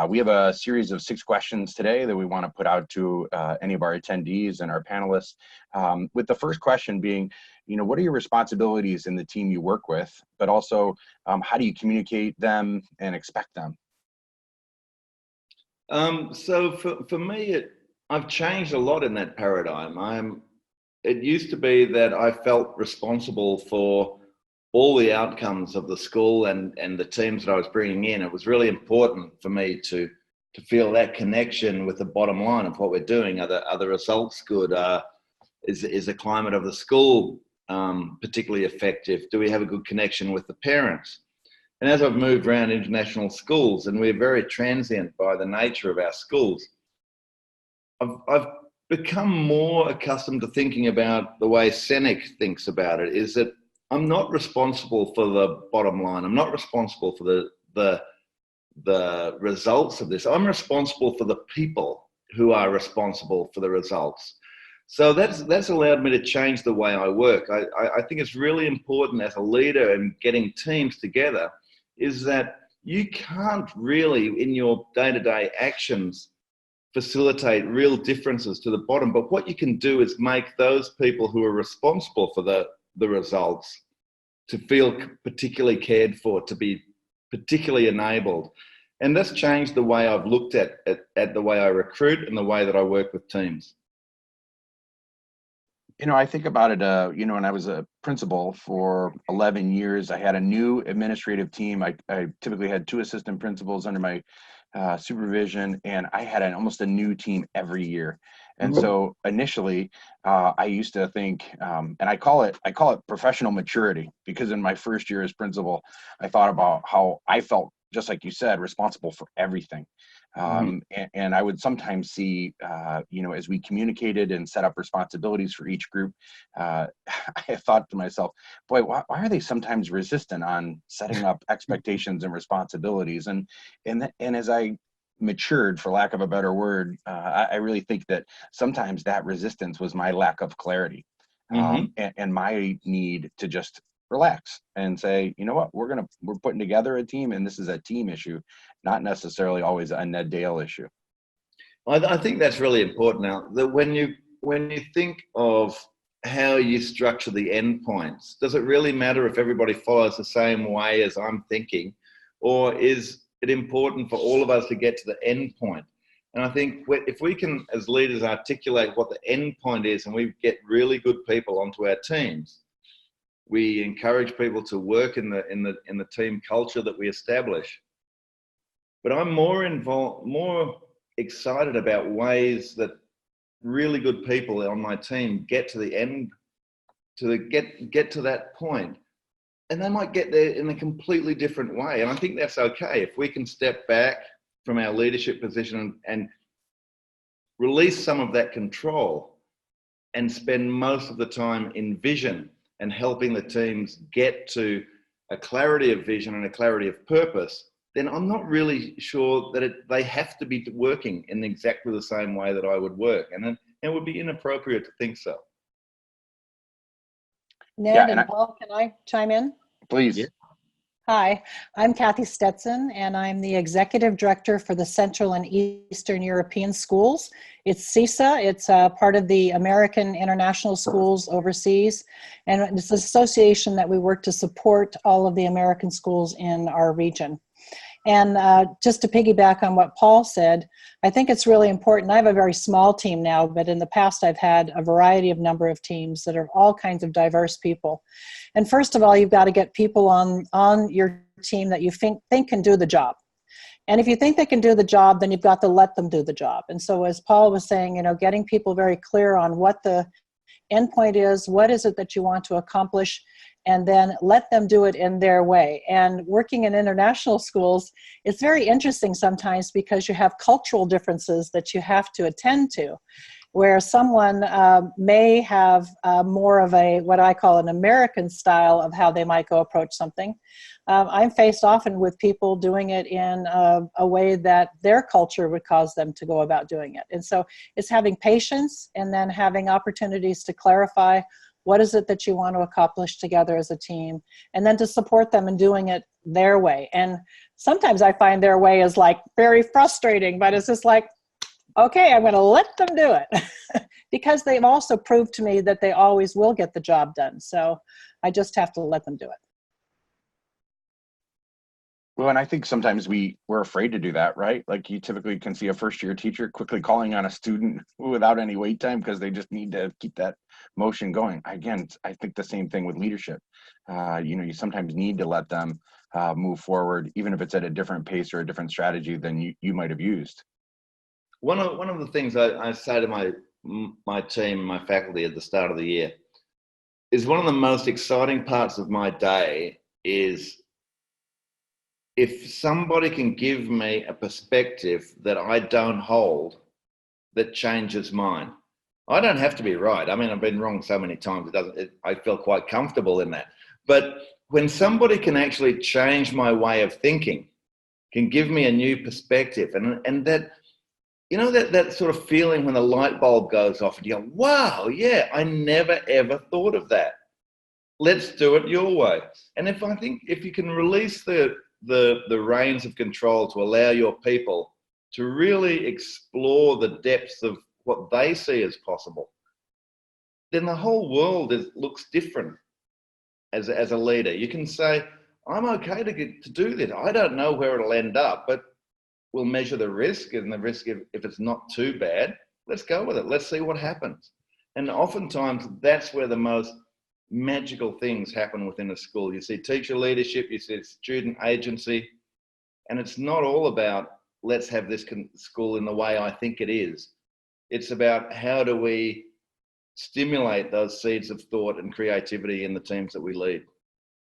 We have a series of 6 questions today that we want to put out to any of our attendees and our panelists. With the first question being, what are your responsibilities in the team you work with, but also how do you communicate them and expect them? So for me, I've changed a lot in that paradigm. It used to be that I felt responsible for all the outcomes of the school and the teams that I was bringing in. It was really important for me to feel that connection with the bottom line of what we're doing. Are the results good? Is the climate of the school particularly effective? Do we have a good connection with the parents? And as I've moved around international schools, and we're very transient by the nature of our schools, I've become more accustomed to thinking about the way Seneca thinks about it, is that I'm not responsible for the bottom line. I'm not responsible for the results of this. I'm responsible for the people who are responsible for the results. So that's allowed me to change the way I work. I think it's really important as a leader in getting teams together is that you can't really, in your day-to-day actions, facilitate real differences to the bottom. But what you can do is make those people who are responsible for the results to feel particularly cared for, to be particularly enabled. And that's changed the way I've looked at the way I recruit and the way that I work with teams. I think about it, when I was a principal for 11 years, I had a new administrative team. I typically had 2 assistant principals under my supervision, and I had almost a new team every year. And so initially, I used to think, and I call it professional maturity, because in my first year as principal, I thought about how I felt, just like you said, responsible for everything. And I would sometimes see, as we communicated and set up responsibilities for each group, I thought to myself, boy, why are they sometimes resistant on setting up expectations and responsibilities? And as I matured, for lack of a better word, I really think that sometimes that resistance was my lack of clarity, and my need to just relax and say, you know what, we're putting together a team, and this is a team issue, not necessarily always a Ned Dale issue. I think that's really important now, that when you think of how you structure the endpoints, does it really matter if everybody follows the same way as I'm thinking, or is it important for all of us to get to the end point? And I think if we can, as leaders, articulate what the end point is, and we get really good people onto our teams, we encourage people to work in the team culture that we establish. But I'm more excited about ways that really good people on my team get to the end, get to that point, and they might get there in a completely different way. And I think that's okay if we can step back from our leadership position and release some of that control and spend most of the time in vision and helping the teams get to a clarity of vision and a clarity of purpose. Then I'm not really sure that they have to be working in exactly the same way that I would work. And it would be inappropriate to think so. Ned and Paul, can I chime in? Please. Yeah. Hi, I'm Kathy Stetson, and I'm the Executive Director for the Central and Eastern European Schools. It's CESA. It's part of the American International Schools overseas, and it's an association that we work to support all of the American schools in our region. And just to piggyback on what Paul said, I think it's really important. I have a very small team now, but in the past I've had a variety of number of teams that are all kinds of diverse people. And first of all, you've got to get people on your team that you think can do the job. And if you think they can do the job, then you've got to let them do the job. And so as Paul was saying, getting people very clear on what the endpoint is, what is it that you want to accomplish, and then let them do it in their way. And working in international schools, it's very interesting sometimes because you have cultural differences that you have to attend to, where someone may have more of what I call an American style of how they might go approach something. I'm faced often with people doing it in a way that their culture would cause them to go about doing it. And so it's having patience and then having opportunities to clarify What is it that you want to accomplish together as a team? And then to support them in doing it their way. And sometimes I find their way is like very frustrating, but it's just like, okay, I'm going to let them do it because they've also proved to me that they always will get the job done. So I just have to let them do it. Well, and I think sometimes we're afraid to do that, right? Like you typically can see a first year teacher quickly calling on a student without any wait time because they just need to keep that motion going. Again, I think the same thing with leadership. You sometimes need to let them move forward, even if it's at a different pace or a different strategy than you might have used. One of the things I say to my team, my faculty at the start of the year, is one of the most exciting parts of my day is if somebody can give me a perspective that I don't hold that changes mine. I don't have to be right. I mean, I've been wrong so many times. I feel quite comfortable in that. But when somebody can actually change my way of thinking, can give me a new perspective, and that, that sort of feeling when the light bulb goes off and you go, wow, yeah, I never ever thought of that. Let's do it your way. And if you can release the reins of control to allow your people to really explore the depths of what they see as possible, then the whole world looks different as a leader. You can say, I'm okay to do this. I don't know where it'll end up, but we'll measure the risk, and the risk, if it's not too bad, let's go with it. Let's see what happens. And oftentimes that's where the most magical things happen within a school. You see teacher leadership, you see student agency, and it's not all about let's have this school in the way I think it is. It's about how do we stimulate those seeds of thought and creativity in the teams that we lead.